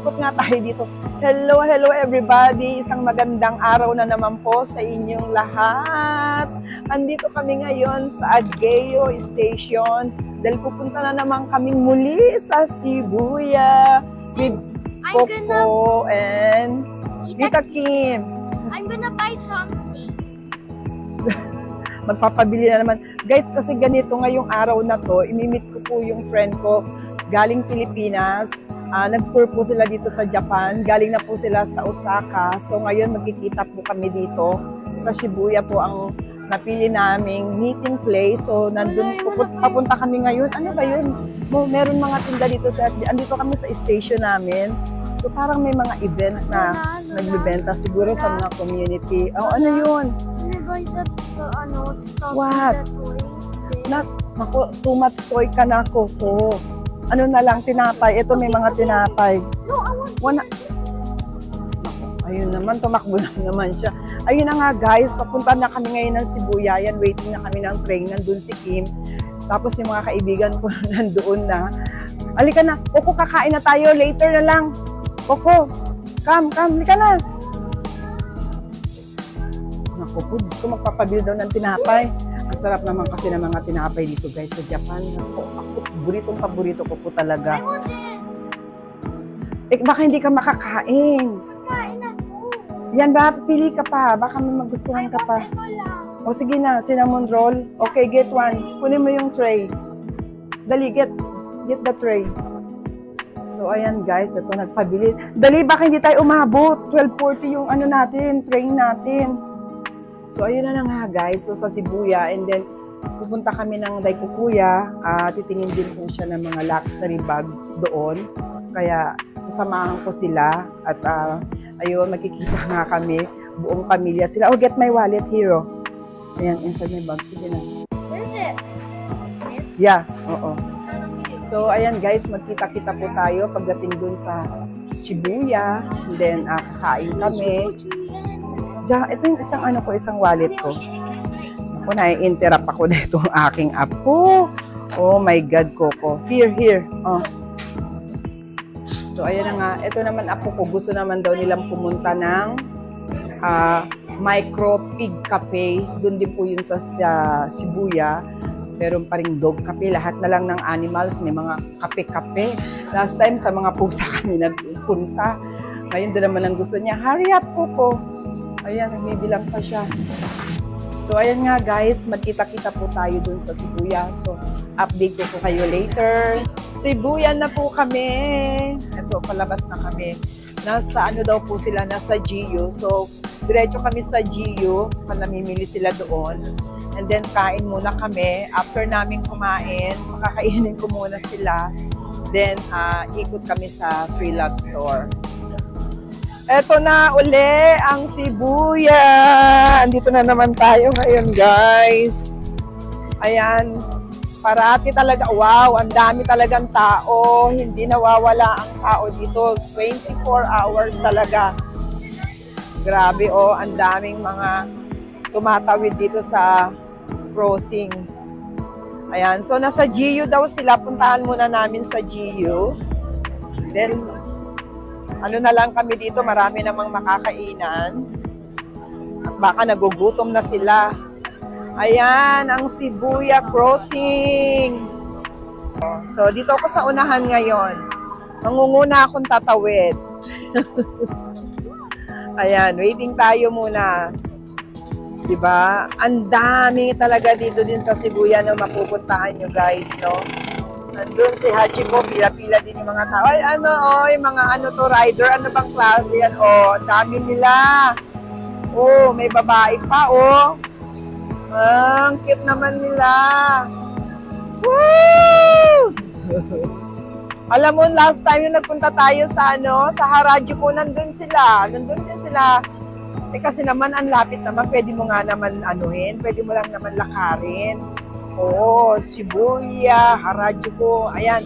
ikot nga tayo dito. Hello, hello everybody. Isang magandang araw na naman po sa inyong lahat. Andito kami ngayon sa Ageo Station dahil pupunta na naman kaming muli sa Shibuya with Coco and Tita Kim. I'm gonna buy something. Magpapabili na naman. Guys, kasi ganito ngayong araw na to, imimit ko po yung friend ko galing Pilipinas. Nag-tour po sila dito sa Japan. Galing na po sila sa Osaka. So ngayon magkikita po kami dito sa Shibuya po ang napili naming meeting place. So nandun papunta kami ngayon. Ano ba yun? Meron mga tinda dito andito kami sa station namin. So parang may mga event na nagbebenta siguro sa mga community. Oh, ano yun? What? Naku, too much toy ka na, Coco. Ano na lang, tinapay. Ito may mga tinapay. Ayun naman, tumakbo na naman siya. Ayun na nga guys, papunta na kami ngayon ng Shibuya. Yan, waiting na kami ng train. Nandun si Kim. Tapos yung mga kaibigan ko nandoon na. Halika na. Coco, kakain na tayo. Later na lang. Coco, come. Halika na. Naku po, Diyos ko, magpapabili daw ng tinapay. Ang sarap naman kasi ng mga tinapay dito guys sa Japan. Ako, paborito ko po talaga. I want this. Baka hindi ka makakain. Kain ako. Yan ba? Pili ka pa. Baka may magustuhan ka pa. Ito lang. O sige na, cinnamon roll. Okay, get one. Kunin mo yung tray. Dali, get the tray. So ayan guys, ito nagpabili. Dali, baka hindi tayo umabot. 12:40 yung ano natin, train natin. So ayun na nga guys, so sa Shibuya, and then pupunta kami ng Daikokuya, titingin din po siya ng mga luxury bags doon. Kaya sasamahan ko sila at ayun, magkikita nga kami, buong pamilya sila. Oh, get my wallet, Hero. Ayan, inside my bag. Sige na. Where is it? Yeah, oo. So ayan guys, magkita-kita po tayo pagdating dun sa Shibuya. And then kakain kami. Diyan, ito yung isang wallet ko. Ako, nai-interrupt ako na itong aking apo. Oh my God, Coco. Here. Oh. So, ayan na nga. Ito naman apo ko. Gusto naman daw nilang pumunta ng Micro Pig Cafe. Doon din po yun sa Shibuya. Meron pa ring dog cafe. Lahat na lang ng animals. May mga kape-kape. Last time, sa mga pusa kami nagpunta. Ngayon, doon naman ang gusto niya. Hurry up, Coco. Ayan, nagbibilang pa siya. So, ayan nga guys, magkita-kita po tayo dun sa Shibuya. So, update ko po kayo later. Shibuya na po kami. Ito, palabas na kami. Nasa ano daw po sila, nasa GU. So, diretso kami sa GU. Namimili sila doon. And then, kain muna kami. After namin kumain, makakainin ko muna sila. Then, ikot kami sa Free Love Store. Eto na uli ang Shibuya. Andito na naman tayo ngayon, guys. Ayan. Parati talaga. Wow, ang dami talagang tao. Hindi nawawala ang tao dito. 24 hours talaga. Grabe, oh. Ang daming mga tumatawid dito sa crossing. Ayan. So, nasa GU daw sila. Puntahan muna namin sa GU. Then, ano na lang kami dito, marami namang makakainan. At baka nagugutom na sila. Ayan, ang Shibuya Crossing. So, dito ako sa unahan ngayon. Mangunguna akong tatawid. Ayan, waiting tayo muna. Diba? Ang dami talaga dito din sa Shibuya na mapupuntahan nyo guys, no? Nandun si Hachiko, pila-pila din yung mga tao. Ay, yung mga rider, ano bang klase yan? Oh, ang dami nila. Oh, may babae pa, oh. Ang cute naman nila. Woo! Alam mo, last time yung nagpunta tayo sa sa Harajuku, nandun din sila. Kasi naman, ang lapit naman, pwede mo nga naman pwede mo lang naman lakarin. Oo, Shibuya, Harajuku, ayan.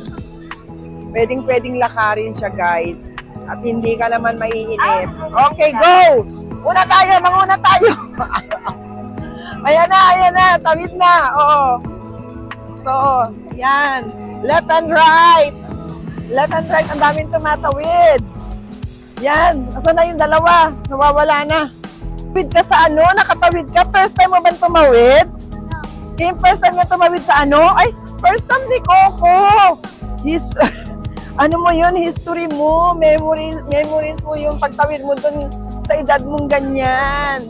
Pwedeng lakarin siya, guys. At hindi ka naman maiinip. Okay, go! Manguna tayo! Ayan na, tawid na, oo. So, yan. Left and right. Ang daming tumatawid. Yan. Asan na yung dalawa? Nawawala na. Tawid ka sa ano? Nakatawid ka? First time mo ba tumawid? Kim, first time nga tumawid sa ano? Ay, first time ni Coco. Ano mo yun? History mo. Memories mo yung pagtawid mo dun sa edad mong ganyan.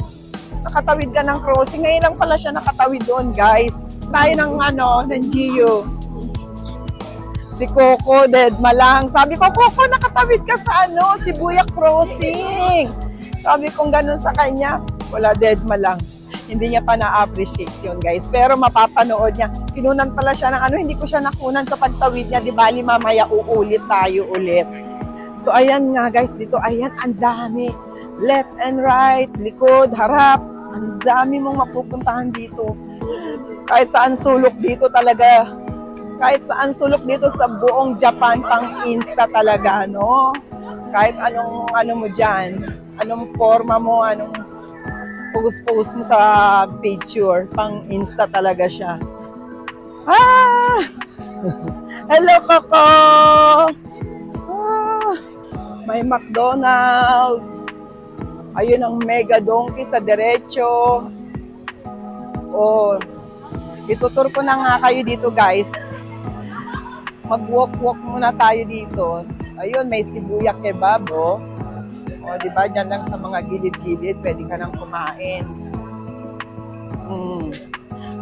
Nakatawid ka ng crossing. Ngayon lang pala siya nakatawid doon, guys. Tayo ng Gio. Si Coco, dead malang. Sabi ko, Coco, nakatawid ka sa Sibuya crossing. Sabi kong ganun sa kanya. Wala, dead malang. Hindi niya pa na-appreciate yun, guys. Pero mapapanood niya. Kinunan pala siya ng hindi ko siya nakunan sa pagtawid niya. Di bali, mamaya uulit tayo ulit. So, ayan nga, guys. Dito, ayan, ang dami. Left and right, likod, harap. Ang dami mong mapupuntahan dito. Kahit saan sulok dito talaga. Kahit saan sulok dito sa buong Japan, pang Insta talaga, no? Kahit anong mo dyan. Anong forma mo, anong post mo sa picture. Pang Insta talaga siya. Ah! Hello, Coco! Ah! May McDonald's. Ayun ang Mega Donkey sa derecho. Oh, itutur ko na nga kayo dito, guys. Mag-walk-walk muna tayo dito. Ayun, may Sibuya Kebab, oh. O, diba? Diyan lang sa mga gilid-gilid, pwede ka nang kumain.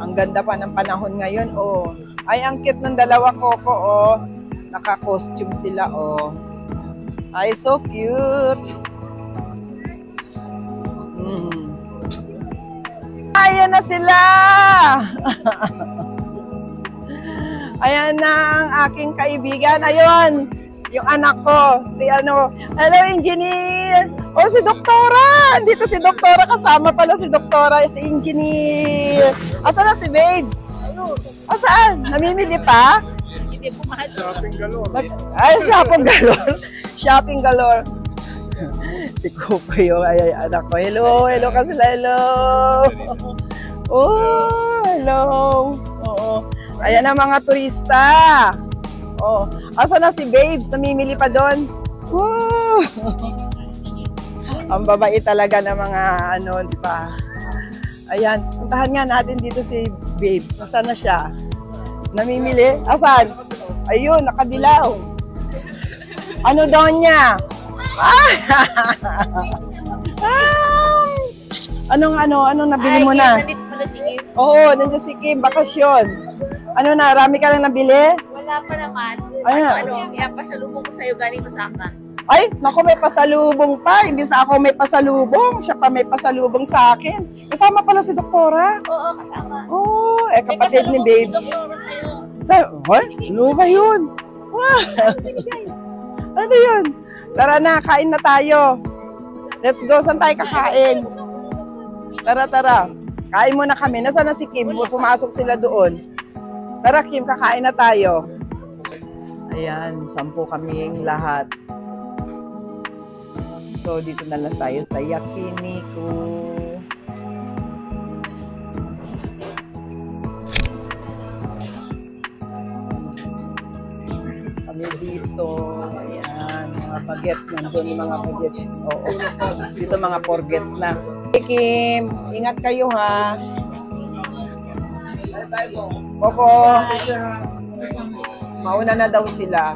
Ang ganda pa ng panahon ngayon, oh. Ay, ang cute ng dalawa, Coco, oh. Naka-costume sila, oh. Ay, so cute. Ayan na sila! Ayan na ang aking kaibigan. Ayun, yung anak ko, si hello, engineer! Oh, si Doktora! Dito si Doktora, kasama pala si Doktora, si engineer. Asan na si Babes? Asaan? Namimili pa? Hindi po mahal. Shopping galore. Ay, shopping galore. Shopping galore. Si Coco yung anak ko. Hello ka sila, hello. Oh, hello. Oo. Ayan na mga turista. Oh, asa na si Babes? Namimili pa doon. Oh. Ang babae talaga ng mga di ba? Ayan, puntahan nga natin dito si Babes. Nasaan na siya? Namimili? Asan? Ayun, nakadilaw. Ano daw niya? Anong nabili mo na? Nandito pala si Kim. Oo, nandiyan si Kim, bakasyon. Ano na, rami ka lang nabili? Wala pa naman. Pasalubong ko sa'yo galing Osaka. Ay, naku, may pasalubong pa. Imbis na ako may pasalubong, siya pa may pasalubong sa akin. Kasama pala si Doktora. Oo, kasama. Oo, kapatid ni Babes. Si Doktora sa'yo. Ay, ano ba yun? Wow. Ano yun? Tara na, kain na tayo. Let's go. Saan tayo kakain? Tara. Kain muna kami. Nasaan na si Kim? Pumasok sila doon. Tara, Kim, kakain na tayo. Ayan, 10 kaming lahat. So, dito na lang tayo sa Yakiniku. Kami dito. Ayan, mga bagets. Nandun yung mga bagets. Oo. Dito mga porgets na. Hey, Kim, ingat kayo, ha? Coco, mauna na daw sila.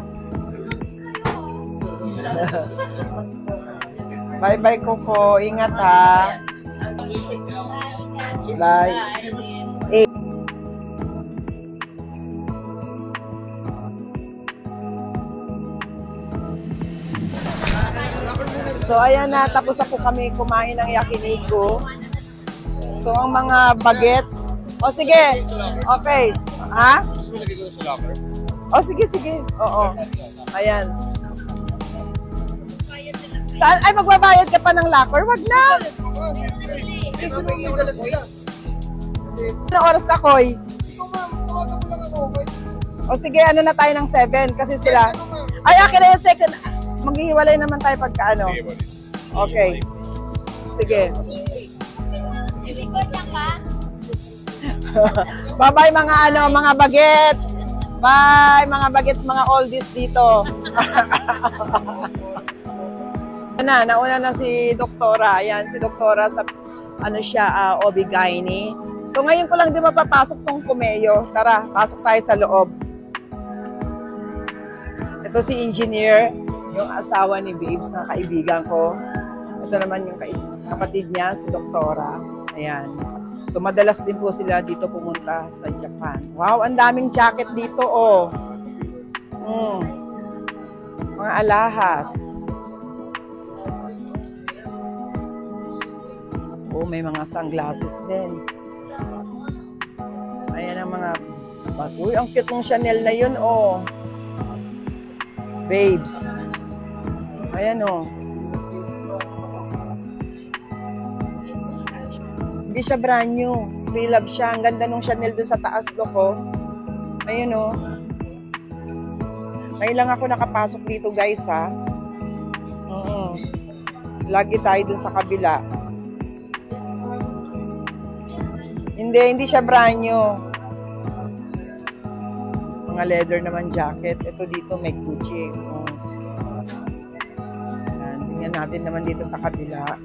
Bye-bye, Coco. Ingat, ha? Bye. So, ayan na. Tapos ako kami kumain ng yakiniku. So, ang mga bagets. O, sige. Okay. Ha? O, sige. Oo. Ayan. Saan? Ay, magbabayad ka pa ng locker? Wag na. Anong oras ka, Koy? O, sige. Ano na tayo ng 7? Kasi sila. Ay, akin na yung second. Maghihiwalay naman tayo pagka ano. Okay. Sige. Bye-bye mga bagets. Bye mga bagets, mga oldies dito. Nauna na si Doktora. Ayan, si Doktora sa, ano siya, OB-GYN. So, ngayon ko lang di mapapasok tong Kumeyo. Tara, pasok tayo sa loob. Ito si Engineer, yung asawa ni Babes na kaibigan ko. Ito naman yung kapatid niya, si Doktora. Ayan. So, madalas din po sila dito pumunta sa Japan. Wow, ang daming jacket dito, oh. Mga alahas. Oh, may mga sunglasses din. Ayan ang mga... Uy, ang cute ng Chanel na yun, oh. Babes. Ayan, oh. Hindi siya brand new. Pre-love siya. Ang ganda nung Chanel dun sa taas do ko. Ayan, oh. May lang ako nakapasok dito, guys, ha. Lagi tayo dun sa kabila. Hindi siya brand new. Mga leather naman jacket. Ito dito may Gucci. Tingnan natin naman dito sa kabila.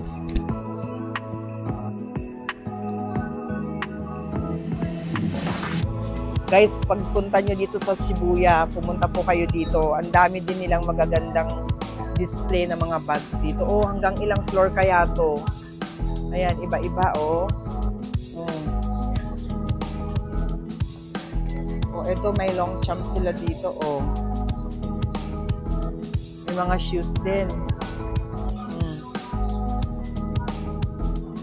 Guys, pagpunta nyo dito sa Shibuya, pumunta po kayo dito. Ang dami din nilang magagandang display ng mga bags dito. Oh, hanggang ilang floor kaya to? Ayan, iba-iba, oh. Oh, ito may long champ sila dito, oh. May mga shoes din.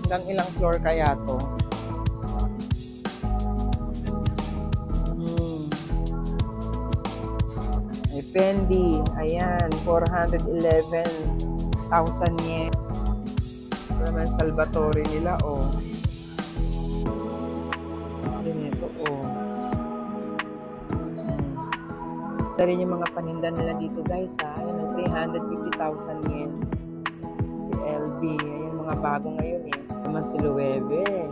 Hanggang ilang floor kaya to? May Fendi. Ayan, 411,000 yen. Ito naman Salvatore nila, oh. Ito, oh. Ito rin yung mga paninda nila dito, guys, ha. Ayan, 350,000 yen. Si LB. Ayan, mga bago ngayon, eh. Naman si Loewe.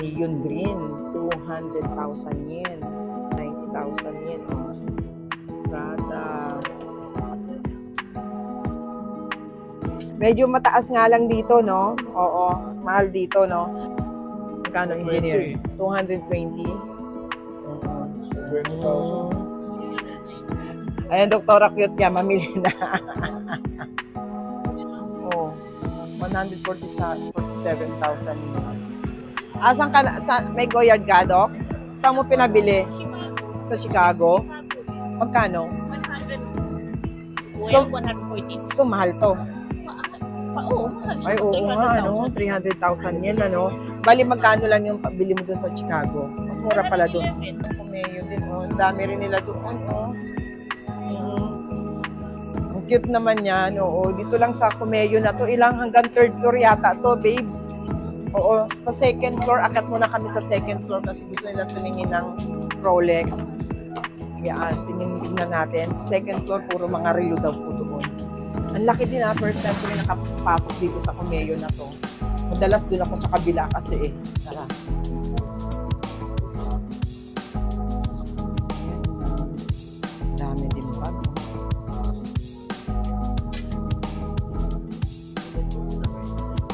Neon Green. 200,000 yen. 90,000 yen, oh. Prada. Medyo mataas nga lang dito, no? Oo, mahal dito, no? Magkano, Engineer? 220? 20,000. Ayan, Doktora, cute niya. Mamili na. Oh, 147,000. Asan ka? May Goyard ka, Dok? Saan mo pinabili? Sa Chicago? Magkano? 100. So, 140. So, mahal to. Oo, mahal. Ay, oo nga, ano? 300,000 yen, ano? Bali, magkano lang yung pabili mo doon sa Chicago? Mas mura pala doon. Kumeyo din, oh. Ang dami rin nila doon, oh. Ang cute naman yan, oo. Dito lang sa Kumeyo na to. Ilang hanggang third floor yata to, babes. Oo. Sa second floor, akat muna kami sa second floor kasi gusto nila tumingin ng Rolex. Yan, tingnan natin. Sa second floor, puro mga relo daw po doon. Ang laki din, ha. First time ko rin nakapasok dito sa Kumeyo na to. Madalas doon ako sa kabila kasi, eh. Tara. Dami din ba?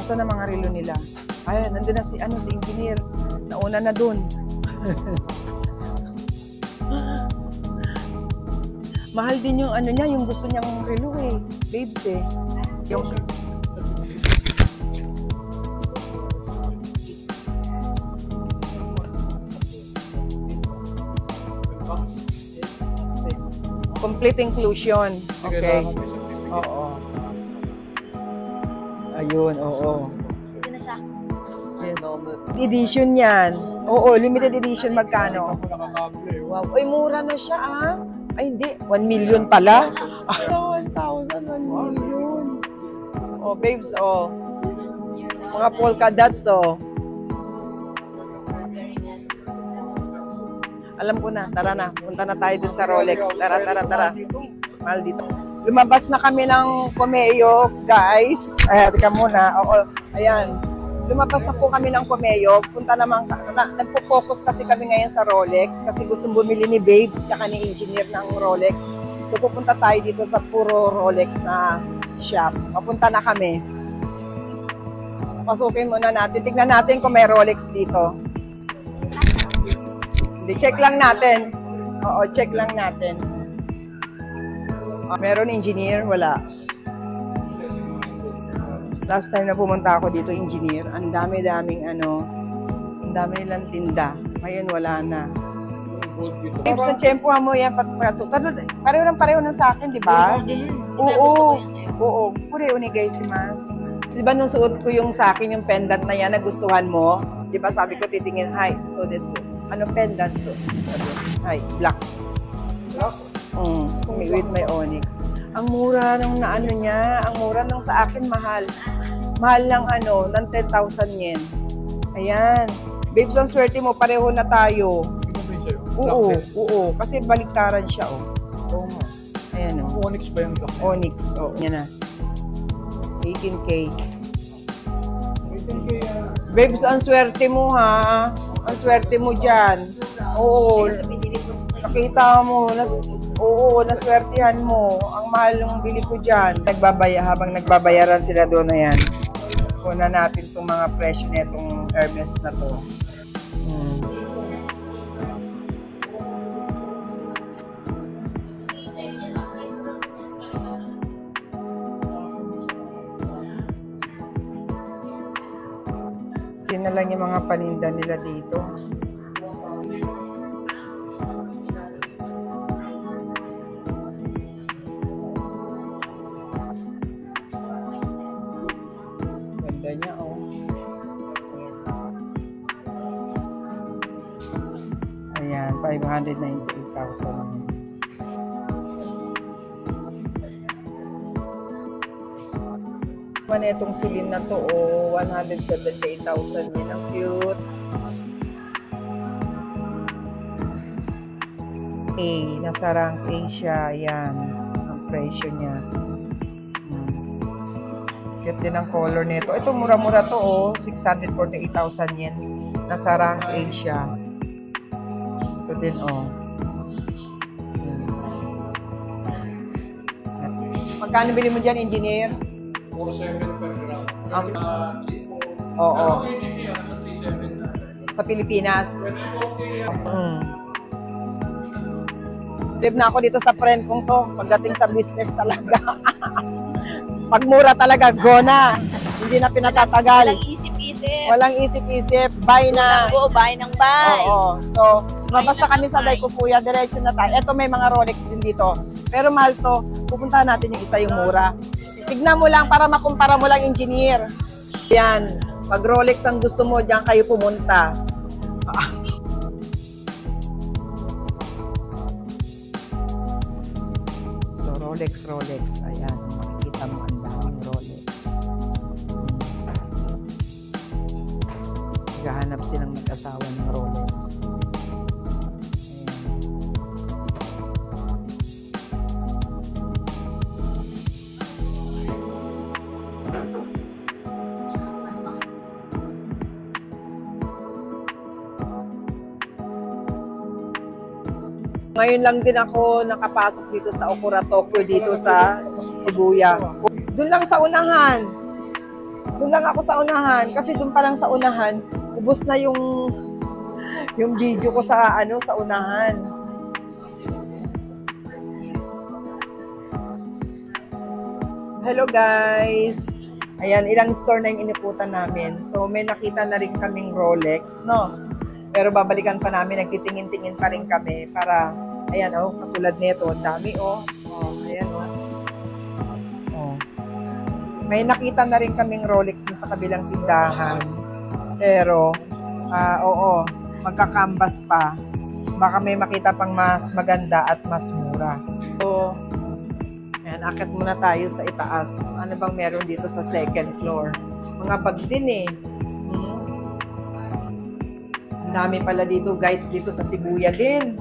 Saan ang mga relo nila? Ayan, nandun na si Engineer. Nauna na doon. Mahal din yung ano niya, yung gusto niyang relo, eh. Babes, eh. Yung... Complete inclusion. Okay. Oo. Ayun, oo. Ito na siya. Yes. Edition yan. Oo, limited edition. Magkano? Wow. Ay, mura na siya, ah. Ay, hindi. 1 million pala. 1,000, 1 million. Oh, babes, oh. Mga polka dots, oh. Alam ko na. Tara na. Punta na tayo dun sa Rolex. Tara. Mahal dito. Lumabas na kami ng Kumeyo, guys. Ay, tika muna. Oo, ayan. Lumabas na po kami ng Kumeyo. Punta naman, nagpo-focus kasi kami ngayon sa Rolex kasi gusto bumili ni Babes tsaka ni Engineer ng Rolex. So pupunta tayo dito sa puro Rolex na shop. Papunta na kami. Pasukin muna natin. Tignan natin kung may Rolex dito. Hindi, check lang natin. Oo, check lang natin. Meron engineer? Wala. Last time na pumunta ako dito, engineer, ang dami-daming ang dami nilang tinda. Ngayon, wala na. Sa tiyempo mo yan, pareho ng sa akin, di ba? Oo. Oo. Pure unigay si Mas. Di ba nung suot ko yung sa akin, yung pendant na yan, nagustuhan mo? Di ba sabi ko, titingin, hi, so this, ano pendant to? Sabi, hi, black. With my onyx. Ang mura ng naano niya, ang mura ng sa akin, mahal. Mahal ng ng 10,000 yen. Ayan. Babes, ang swerte mo, pareho na tayo. Oo. Kasi baliktaran siya, Oo nga. Ayan, Onyx ba yung black? Onyx, yan na. 18K. 18K yan. Babes, ang swerte mo, ha? Ang swerte mo dyan. Oo. Nakita mo, naswertihan mo. Ang mahal ng bili ko dyan. Habang nagbabayaran sila doon na yan. Kuna natin itong mga presyo na itong Hermes na to. Yun na lang yung mga paninda nila dito. Ganda niya, Ayan, 598,000. Itong silin na to, 178,000 yun. Ang cute. Nasa rank A siya. Ayan. Ang presyo niya. Cute din ang color nito. Ito, mura-mura to, 648,000 yen. Nasa rank A siya. Ito din, Magkano bili mo dyan, engineer? 4.7 per gram. Oo. Sa Pilipinas. Live na ako dito sa friend kong to. Pagdating sa business talaga. Pag mura talaga, go na. Hindi na pinatatagal. Walang isip-isip. Walang isip-isip. Buy na. Buy ng buy. Oo. So, mabasta kami sa Daiko Kuya. Diretso na tayo. Ito may mga Rolex din dito. Pero mahal to. Pupuntahan natin yung isa yung mura. Tignan mo lang para makumpara mo lang, engineer. Yan. Pag Rolex ang gusto mo, diyan kayo pumunta. So, Rolex. Ayan. Makikita mo ang daming Rolex. Naghahanap silang mag-asawa ng Rolex. Ngayon lang din ako nakapasok dito sa Okura Tokyo, dito sa Shibuya. Doon lang sa unahan. Doon lang ako sa unahan. Kasi doon pa lang sa unahan, ubos na yung video ko sa sa unahan. Hello guys! Ayan, ilang store na yung iniputan namin. So may nakita na rin kaming Rolex, no? Pero babalikan pa namin, nagtitingin-tingin pa rin kami para, ayan katulad nito, ang dami ayan May nakita na rin kaming Rolex sa kabilang tindahan. Pero, magkakambas pa. Baka may makita pang mas maganda at mas mura. So, ayan, akit muna tayo sa itaas. Ano bang meron dito sa second floor? Mga bag din dami pala dito guys, dito sa Shibuya din.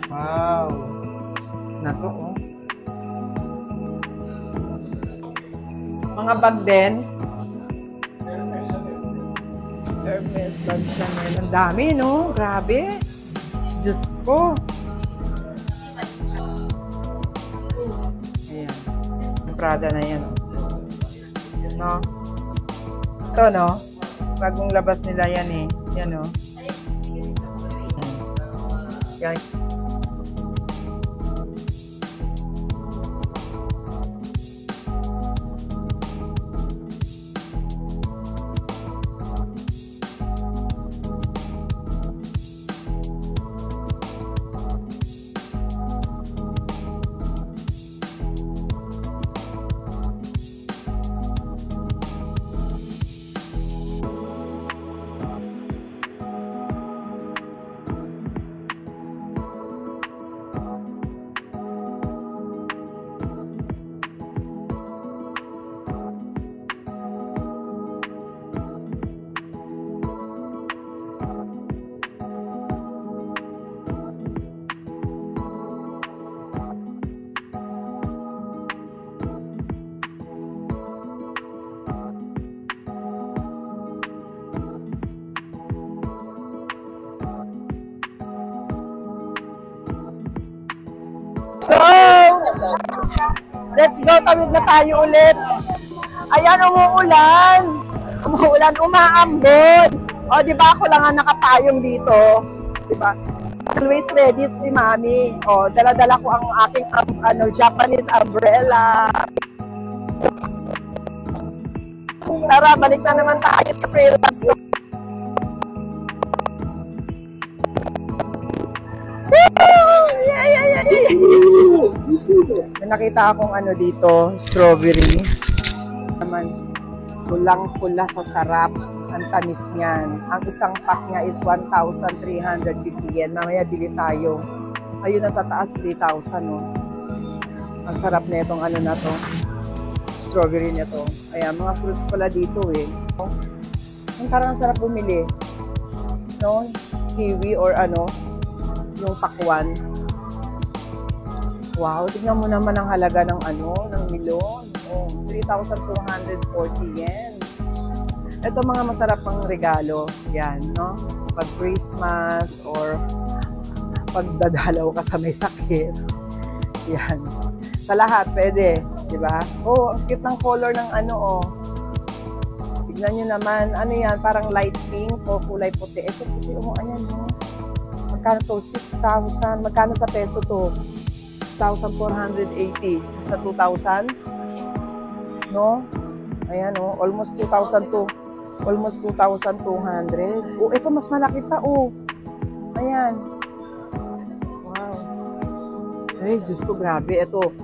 Wow. Nato Mga bag din. Hermes bag siya. Ang dami, no? Grabe. Diyos ko. Prada na yan. No? Ito, no? Bagong labas nila yan eh. Yan, no? Yan. So, let's go. Tawid na tayo ulit. Ayan, umuulan. Umuulan, umaambon. O, di ba ako lang ang nakapayong dito? Di ba? Always ready si Mami. O, dala-dala ko ang aking Japanese umbrella. Tara, balik na naman tayo sa freelance. May nakita akong dito, strawberry. Naman, pulang-pula sa sarap. Ang tamis niyan. Ang isang pack niya is 1,350 yen. Mamaya bili tayo. Ayun, nasa taas 3,000, no? Ang sarap na itong na to. Strawberry na to. Ayan, mga fruits pala dito eh. Ang parang sarap bumili. No? Kiwi or yung pakwan. Wow, tignan mo naman ang halaga ng ng melon. Oh, 3,240 yen. Ito mga masarap pang regalo. Yan, no? Pag Christmas or pag dadalaw ka sa may sakit. Yan. Sa lahat, pwede. Diba? Oh, ang cute ng color ng Tignan nyo naman. Ano yan? Parang light pink o kulay puti. Ito puti. Oh, ayan, no? Magkano to? 6,000. Magkano sa peso to? 6,480 sa 2,000, no? Ayan, oh, almost 2,000 to almost 2,200. Oh, ito mas malaki pa, oh. Ayan. Wow. Ay, Diyos ko, grabe. Ito,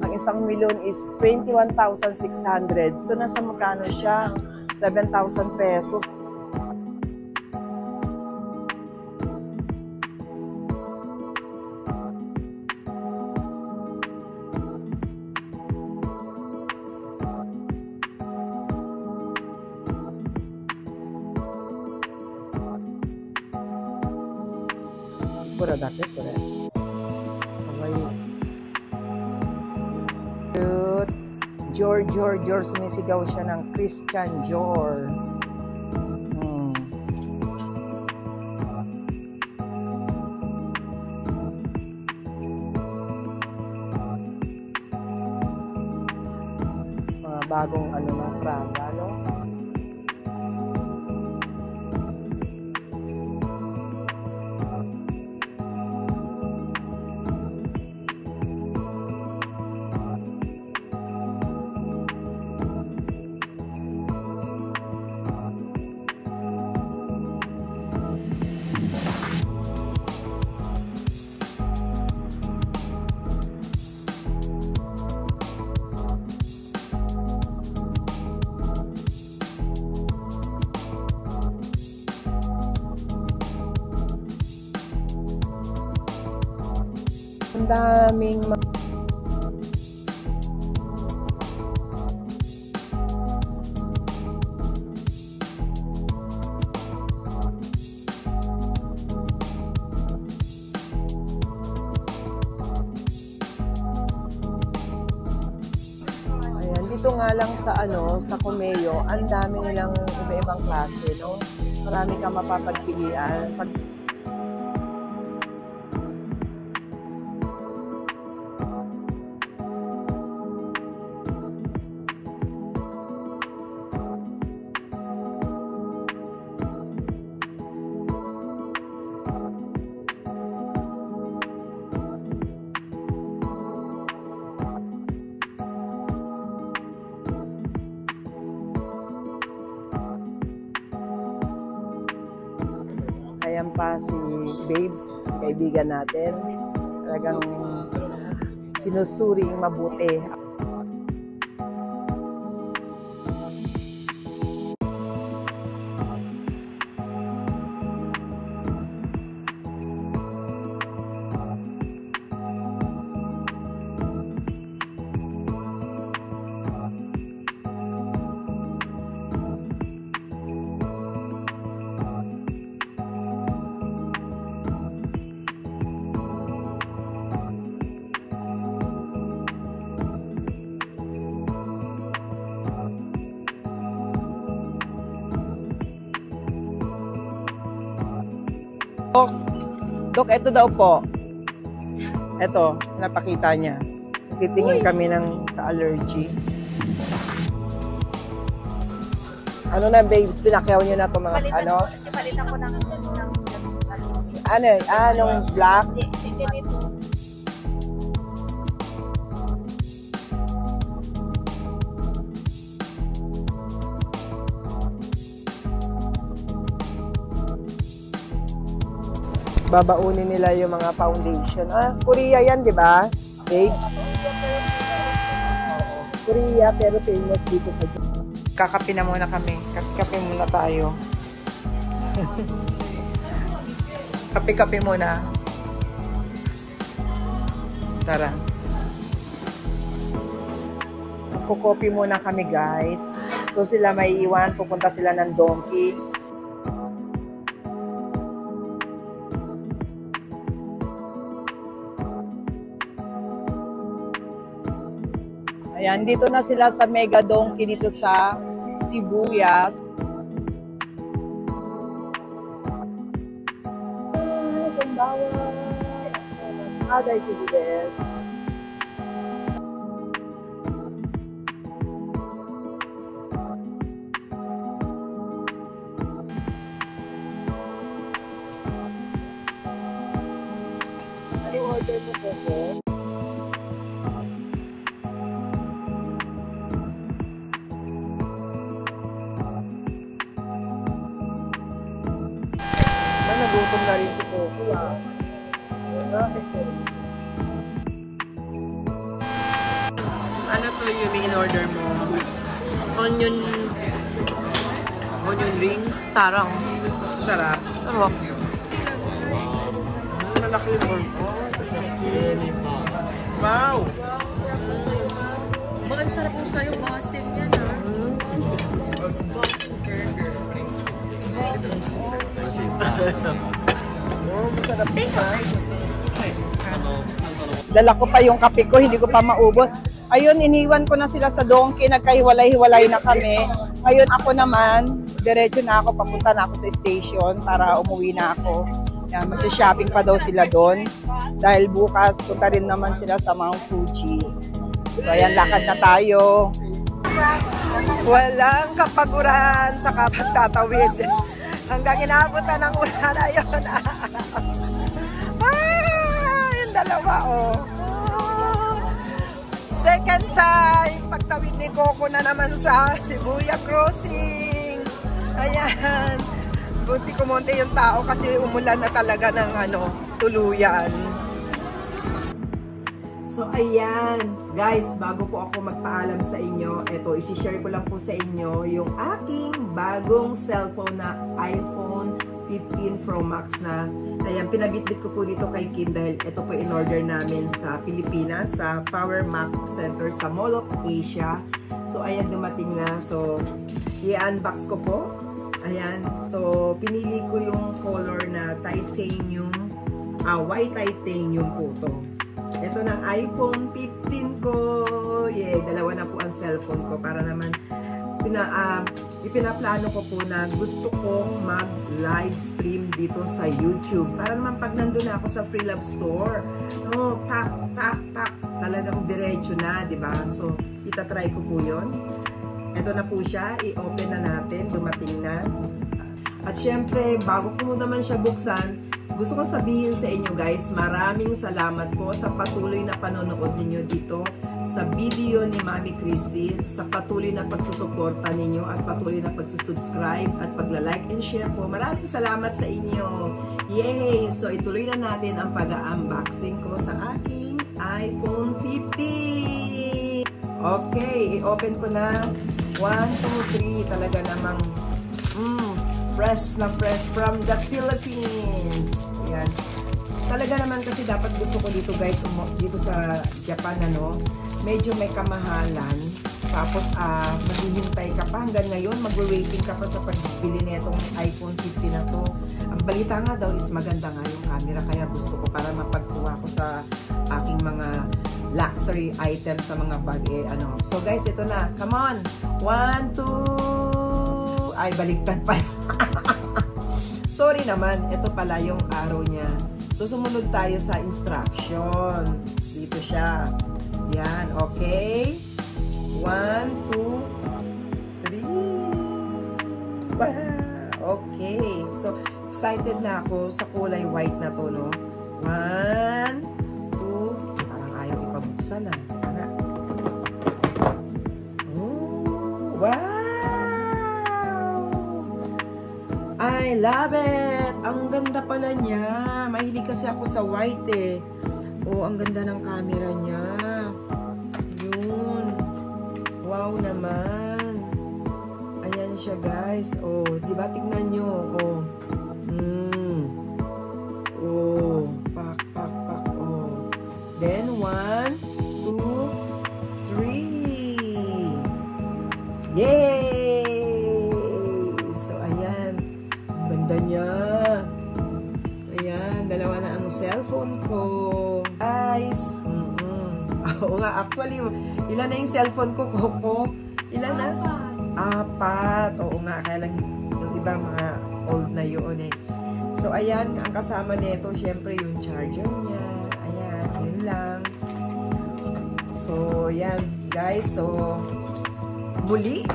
ang isang milyon is 21,600. So, nasa magkano siya? 7,000 pesos. Pura dati, pura. Cute. Jor. Sumisigaw siya ng Christian Jor. Mga bagong ng Prada, no? Ang daming dito nga lang sa sa Kumeyo, ang dami nilang iba-ibang klase, no? Marami kang mapapagpilian. Ayan pa si Babes, kaibigan natin. Talagang sinusuring mabuti. Dok, ito daw po. Ito, napakita niya. Titingin kami sa allergy. Ano na, babes? Pinakyaw niyo na ito mga, Palitan ko ng Anong black? Babaunin nila yung mga foundation. Korea yan, di ba? Babes? Korea, pero famous dito sa Japan. Kakape na muna kami. Kape muna tayo. Kape-kape muna. Tara. Kukopi muna kami, guys. So, sila may iwan. Pupunta sila ng Donkey. Ayan, dito na sila sa Mega Donkey dito sa Sibuyas. Aday ko des. Ano yung order mo po? Nagutom na rin si Coco. Ano to yung in-order mo? onion Rings? tarang. Sarap. Sarap. Malaki yung order. Wow! Baka sarap po sa'yo, masin yan Masarap ito. Dala ko pa yung kape ko, hindi ko pa maubos. Ayun, iniwan ko na sila sa Donkey, nagkahiwalay-hiwalay na kami. Ngayon ako naman, diretso na ako, papunta na ako sa station para umuwi na ako. Yan, mag-shopping pa daw sila doon. Dahil bukas, punta rin naman sila sa Mount Fuji. So ayan, lakad na tayo. Walang kapaguran sa kapagtatawid. Hanggang inaabutan ng ulan, ayun. Yung dalawa, oh. Second time, pagtawid ni Coco na naman sa Shibuya Crossing. Ayan. Buti kumonte yung tao kasi umulan na talaga ng tuluyan. So ayan, guys, bago po ako magpaalam sa inyo, eto, isi-share ko lang po sa inyo yung aking bagong cellphone na iPhone 15 Pro Max na. Ayan, pinabitbit ko po dito kay Kim dahil ito po in-order namin sa Pilipinas, sa Power Mac Center sa Mall of Asia. So ayan, dumating na. So, i-unbox ko po. Ayan, so pinili ko yung color na titanium, white titanium po to. Ito ng iPhone 15 ko. Yeah, dalawa na po ang cellphone ko para naman ipinaplano ko po na gusto kong mag-live stream dito sa YouTube. Para naman pag nandun na ako sa Freelove Store, pak, talagang diretso na, di ba? So, itatry ko po yun. Ito na po siya. I-open na natin. Dumating na. At syempre, bago ko naman siya buksan, gusto ko sabihin sa inyo guys, maraming salamat po sa patuloy na panonood ninyo dito sa video ni Mami Christy, sa patuloy na pagsusuporta ninyo at patuloy na pagsusubscribe at pagla-like and share po. Maraming salamat sa inyo. Yay! So ituloy na natin ang pag-unboxing ko sa aking iPhone 15. Okay, i-open ko na. 1, 2, 3. Talaga namang fresh na fresh from the Philippines. Ayan. Talaga naman kasi dapat gusto ko dito guys, dito sa Japan medyo may kamahalan. Tapos maghihintay ka pa hanggang ngayon, magwe-waiting ka pa sa pagbili nitong iPhone 15 na to. Ang balita nga daw is maganda nga yung camera, kaya gusto ko para mapagkuha ko sa aking mga luxury items sa mga bag So guys, ito na. Come on. 1, 2. Ay, baliktad pa. Sorry naman. Ito pala yung arrow niya. So, sumunod tayo sa instruction. Dito siya. Yan. Okay. 1, 2, 3. Okay. So, excited na ako sa kulay white na to, no? 1, 2. Parang ayaw ipabuksan, Wow! I love it! Ang ganda pala niya. Mahilig kasi ako sa white ang ganda ng camera niya. Yun. Wow naman. Ayan siya guys. Diba? Tignan nyo. Pak. Then, 1, 2, 3. Yay! So, ayan. Ganda niya. Ayan, dalawa na ang cellphone ko. Guys. Oo nga, actually, ilan na yung cellphone ko, Coco? Ilan na? 4. Oo nga, kaya lang yung iba mga old na yun So, ayan, ang kasama nito, syempre yung charger niya. Ayan, yun lang. So, ayan, guys. So, muli,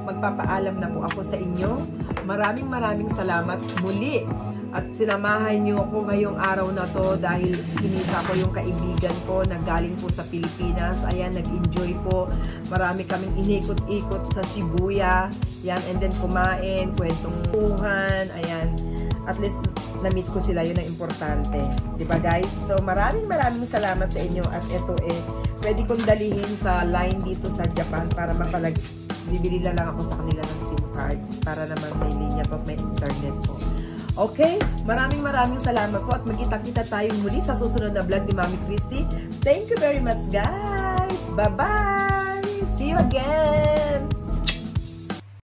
magpapaalam na po ako sa inyo. Maraming salamat muli at sinamahan niyo ako ngayong araw na to dahil hinita ko yung kaibigan ko na galing po sa Pilipinas. Ayan, nag-enjoy po. Marami kaming inikot-ikot sa Shibuya. Yan, and then kumain, kwentong tuhan. Ayan, at least na-meet ko sila, yun ang importante. Diba guys? So maraming salamat sa inyo at ito pwede kong dalihin sa line dito sa Japan para bibili lang ako sa kanila ng SIM card para naman may linya po, may internet po. Okay, maraming salamat po at magkita-kita tayong muli sa susunod na vlog ni Mami Christy. Thank you very much guys. Bye-bye. See you again.